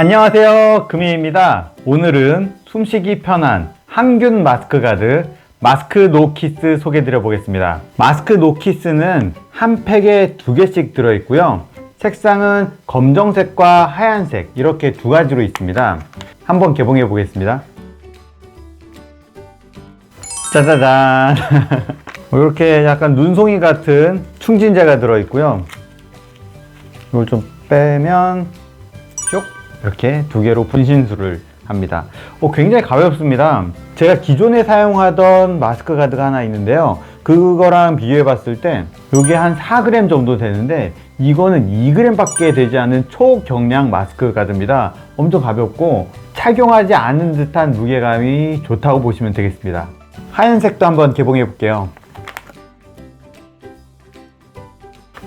안녕하세요, 금희입니다. 오늘은 숨쉬기 편한 항균 마스크 가드 마스크 노키스 소개해 드려 보겠습니다. 마스크 노키스는 한 팩에 2개씩 들어있고요. 색상은 검정색과 하얀색 이렇게 2가지로 있습니다. 한번 개봉해 보겠습니다. 짜자잔. 이렇게 약간 눈송이 같은 충진제가 들어있고요. 이걸 좀 빼면 쭉 이렇게 2개로 분신술을 합니다. 굉장히 가볍습니다. 제가 기존에 사용하던 마스크 가드가 하나 있는데요. 그거랑 비교해 봤을 때 이게 한 4g 정도 되는데 이거는 2g 밖에 되지 않은 초경량 마스크 가드입니다. 엄청 가볍고 착용하지 않은 듯한 무게감이 좋다고 보시면 되겠습니다. 하얀색도 한번 개봉해 볼게요.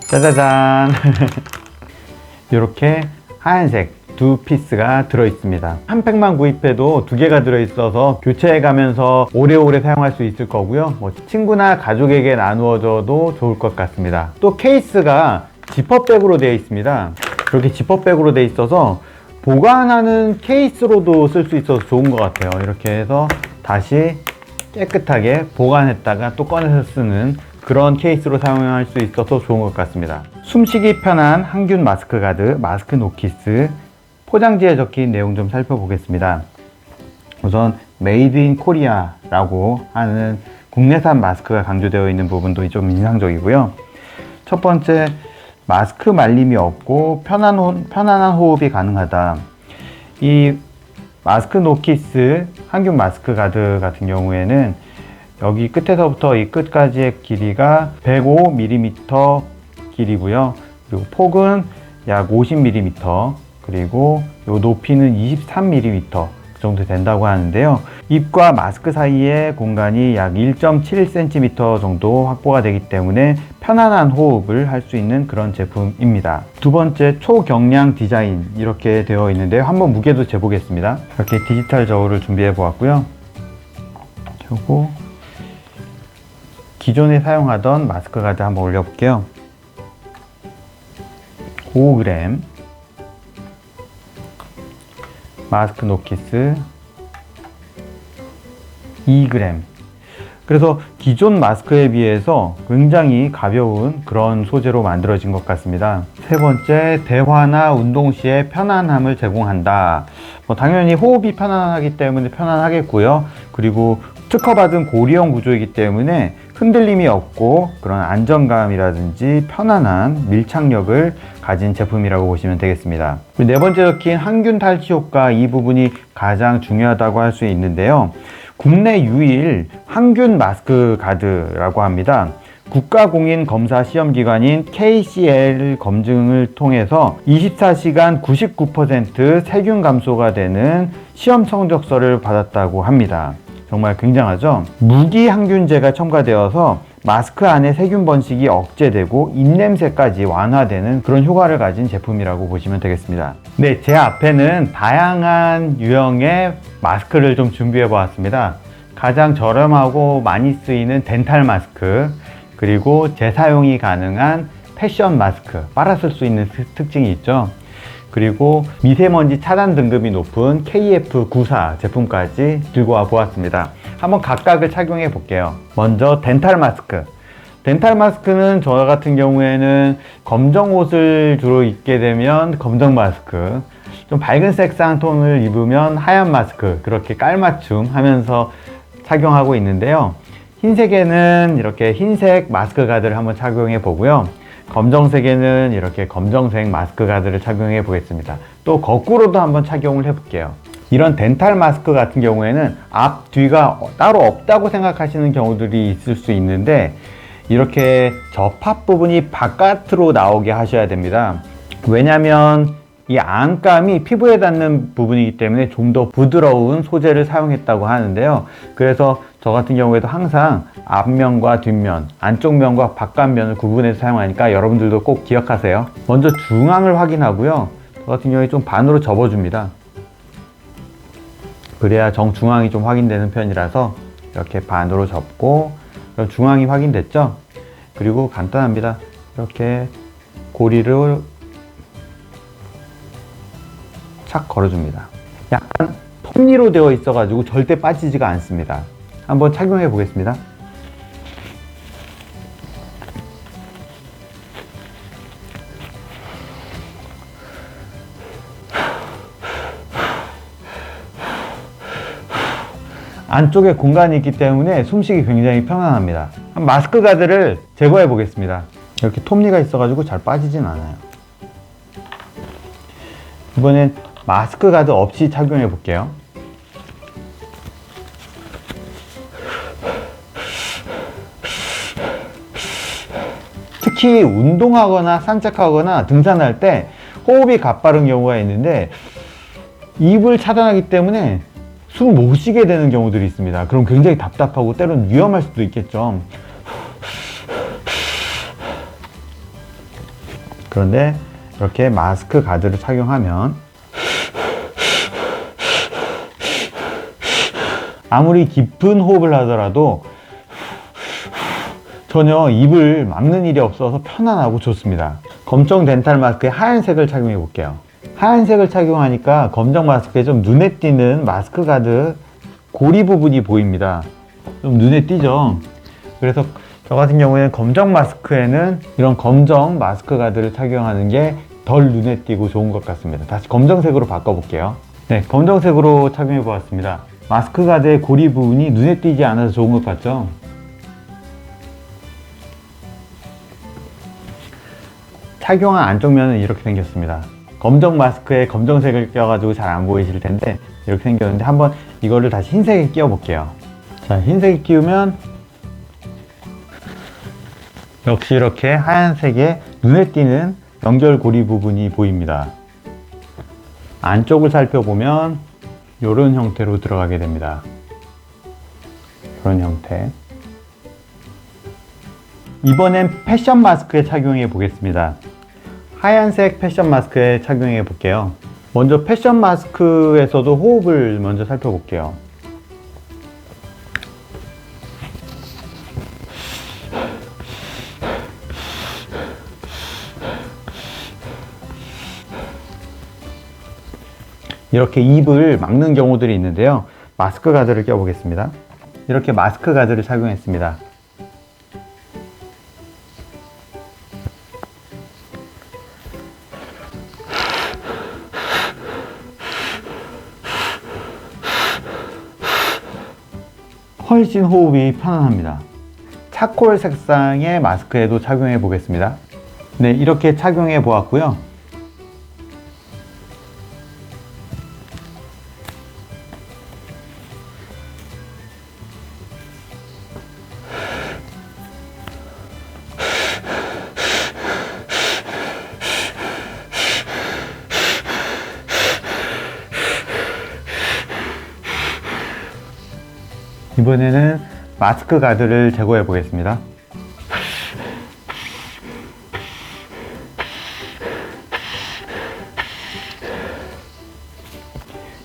짜자잔. 이렇게 하얀색 2피스가 들어있습니다. 한 팩만 구입해도 2개가 들어있어서 교체해 가면서 오래오래 사용할 수 있을 거고요. 친구나 가족에게 나누어줘도 좋을 것 같습니다. 또 케이스가 지퍼백으로 되어 있습니다. 이렇게 지퍼백으로 되어 있어서 보관하는 케이스로도 쓸 수 있어서 좋은 것 같아요. 이렇게 해서 다시 깨끗하게 보관했다가 또 꺼내서 쓰는 그런 케이스로 사용할 수 있어서 좋은 것 같습니다. 숨쉬기 편한 항균 마스크 가드 마스크 노키스 포장지에 적힌 내용 좀 살펴보겠습니다. 우선 메이드 인 코리아 라고 하는 국내산 마스크가 강조되어 있는 부분도 좀 인상적이고요. 첫 번째, 마스크 말림이 없고 편안한 호흡이 가능하다. 이 마스크 노키스 항균 마스크 가드 같은 경우에는 여기 끝에서부터 이 끝까지의 길이가 105mm 길이고요. 그리고 폭은 약 50mm, 그리고 요 높이는 23mm 그 정도 된다고 하는데요. 입과 마스크 사이의 공간이 약 1.71cm 정도 확보가 되기 때문에 편안한 호흡을 할 수 있는 그런 제품입니다. 두 번째, 초경량 디자인 이렇게 되어 있는데요. 한번 무게도 재보겠습니다. 이렇게 디지털 저울을 준비해 보았고요. 그리고 기존에 사용하던 마스크 가드 한번 올려볼게요. 5g 마스크 노키스 2g. 그래서 기존 마스크에 비해서 굉장히 가벼운 그런 소재로 만들어진 것 같습니다. 세 번째, 대화나 운동 시에 편안함을 제공한다. 당연히 호흡이 편안하기 때문에 편안하겠고요. 그리고 특허받은 고리형 구조이기 때문에 흔들림이 없고 그런 안정감이라든지 편안한 밀착력을 가진 제품이라고 보시면 되겠습니다. 네 번째 적힌 항균 탈취 효과, 이 부분이 가장 중요하다고 할 수 있는데요. 국내 유일 항균 마스크 가드라고 합니다. 국가공인 검사 시험기관인 KCL 검증을 통해서 24시간 99% 세균 감소가 되는 시험 성적서를 받았다고 합니다. 정말 굉장하죠? 무기항균제가 첨가되어서 마스크 안에 세균 번식이 억제되고 입냄새까지 완화되는 그런 효과를 가진 제품이라고 보시면 되겠습니다. 네, 제 앞에는 다양한 유형의 마스크를 좀 준비해 보았습니다. 가장 저렴하고 많이 쓰이는 덴탈 마스크, 그리고 재사용이 가능한 패션 마스크, 빨아 쓸 수 있는 특징이 있죠. 그리고 미세먼지 차단 등급이 높은 KF94 제품까지 들고 와 보았습니다. 한번 각각을 착용해 볼게요. 먼저 덴탈 마스크. 덴탈 마스크는 저 같은 경우에는 검정 옷을 주로 입게 되면 검정 마스크, 좀 밝은 색상 톤을 입으면 하얀 마스크, 그렇게 깔맞춤 하면서 착용하고 있는데요. 흰색에는 이렇게 흰색 마스크 가드를 한번 착용해 보고요. 검정색에는 이렇게 검정색 마스크 가드를 착용해 보겠습니다. 또 거꾸로도 한번 착용을 해 볼게요. 이런 덴탈 마스크 같은 경우에는 앞, 뒤가 따로 없다고 생각하시는 경우들이 있을 수 있는데 이렇게 접합 부분이 바깥으로 나오게 하셔야 됩니다. 왜냐하면 이 안감이 피부에 닿는 부분이기 때문에 좀 더 부드러운 소재를 사용했다고 하는데요. 그래서 저 같은 경우에도 항상 앞면과 뒷면, 안쪽 면과 바깥면을 구분해서 사용하니까 여러분들도 꼭 기억하세요. 먼저 중앙을 확인하고요. 저 같은 경우에 좀 반으로 접어줍니다. 그래야 정중앙이 좀 확인되는 편이라서 이렇게 반으로 접고, 그럼 중앙이 확인됐죠? 그리고 간단합니다. 이렇게 고리를 착 걸어줍니다. 약간 톱니로 되어 있어가지고 절대 빠지지가 않습니다. 한번 착용해 보겠습니다. 안쪽에 공간이 있기 때문에 숨쉬기 굉장히 편안합니다. 마스크 가드를 제거해 보겠습니다. 이렇게 톱니가 있어가지고 잘 빠지진 않아요. 이번엔 마스크 가드 없이 착용해 볼게요. 특히 운동하거나 산책하거나 등산할 때 호흡이 가빠른 경우가 있는데 입을 차단하기 때문에 숨을 못 쉬게 되는 경우들이 있습니다. 그럼 굉장히 답답하고 때로는 위험할 수도 있겠죠. 그런데 이렇게 마스크 가드를 착용하면 아무리 깊은 호흡을 하더라도 전혀 입을 막는 일이 없어서 편안하고 좋습니다. 검정 덴탈 마스크에 하얀색을 착용해 볼게요. 하얀색을 착용하니까 검정 마스크에 좀 눈에 띄는 마스크 가드 고리 부분이 보입니다. 좀 눈에 띄죠. 그래서 저 같은 경우에는 검정 마스크에는 이런 검정 마스크 가드를 착용하는 게 덜 눈에 띄고 좋은 것 같습니다. 다시 검정색으로 바꿔볼게요. 네, 검정색으로 착용해 보았습니다. 마스크 가드의 고리 부분이 눈에 띄지 않아서 좋은 것 같죠? 착용한 안쪽 면은 이렇게 생겼습니다. 검정 마스크에 검정색을 껴가지고 잘 안 보이실 텐데 이렇게 생겼는데 한번 이거를 다시 흰색에 끼워 볼게요. 자, 흰색에 끼우면 역시 이렇게 하얀색의 눈에 띄는 연결고리 부분이 보입니다. 안쪽을 살펴보면 이런 형태로 들어가게 됩니다. 이런 형태. 이번엔 패션 마스크에 착용해 보겠습니다. 하얀색 패션 마스크에 착용해 볼게요. 먼저 패션 마스크에서도 호흡을 먼저 살펴볼게요. 이렇게 입을 막는 경우들이 있는데요. 마스크 가드를 껴보겠습니다. 이렇게 마스크 가드를 착용했습니다. 훨씬 호흡이 편안합니다. 차콜 색상의 마스크에도 착용해 보겠습니다. 네, 이렇게 착용해 보았고요. 이번에는 마스크 가드를 제거해 보겠습니다.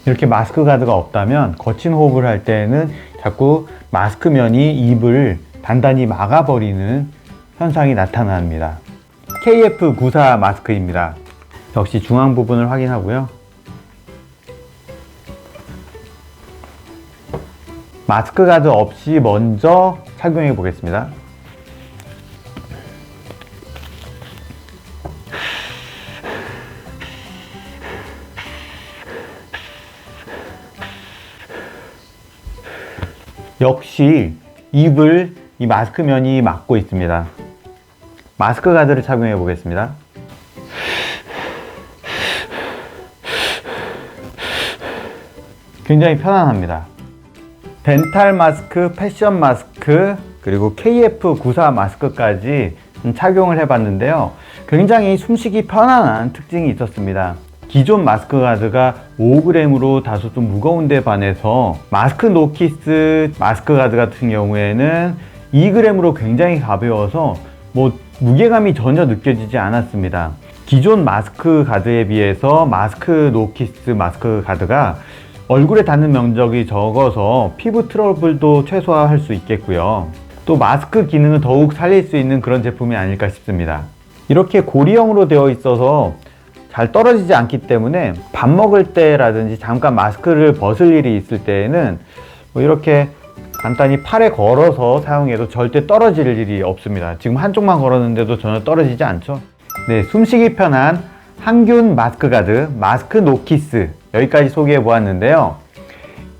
이렇게 마스크 가드가 없다면 거친 호흡을 할 때는 자꾸 마스크 면이 입을 단단히 막아버리는 현상이 나타납니다. KF94 마스크입니다. 역시 중앙 부분을 확인하고요. 마스크 가드 없이 먼저 착용해 보겠습니다. 역시 입을 이 마스크 면이 막고 있습니다. 마스크 가드를 착용해 보겠습니다. 굉장히 편안합니다. 덴탈 마스크, 패션 마스크, 그리고 KF94 마스크까지 착용을 해봤는데요. 굉장히 숨쉬기 편안한 특징이 있었습니다. 기존 마스크 가드가 5g으로 다소 좀 무거운데 반해서 마스크 노키스 마스크 가드 같은 경우에는 2g으로 굉장히 가벼워서 무게감이 전혀 느껴지지 않았습니다. 기존 마스크 가드에 비해서 마스크 노키스 마스크 가드가 얼굴에 닿는 면적이 적어서 피부 트러블도 최소화할 수 있겠고요. 또 마스크 기능을 더욱 살릴 수 있는 그런 제품이 아닐까 싶습니다. 이렇게 고리형으로 되어 있어서 잘 떨어지지 않기 때문에 밥 먹을 때라든지 잠깐 마스크를 벗을 일이 있을 때에는 뭐 이렇게 간단히 팔에 걸어서 사용해도 절대 떨어질 일이 없습니다. 지금 한쪽만 걸었는데도 전혀 떨어지지 않죠. 네, 숨쉬기 편한 항균 마스크 가드 마스크 노키스 여기까지 소개해 보았는데요.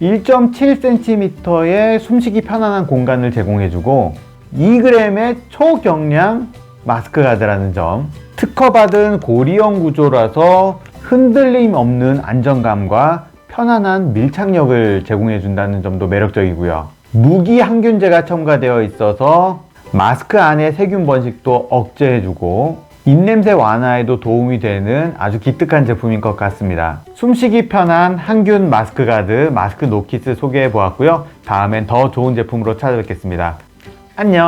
1.7cm의 숨쉬기 편안한 공간을 제공해주고 2g의 초경량 마스크 가드라는 점, 특허받은 고리형 구조라서 흔들림 없는 안정감과 편안한 밀착력을 제공해준다는 점도 매력적이고요. 무기 항균제가 첨가되어 있어서 마스크 안의 세균 번식도 억제해주고 입냄새 완화에도 도움이 되는 아주 기특한 제품인 것 같습니다. 숨쉬기 편한 항균 마스크 가드 마스크 노키스 소개해 보았고요. 다음엔 더 좋은 제품으로 찾아뵙겠습니다. 안녕.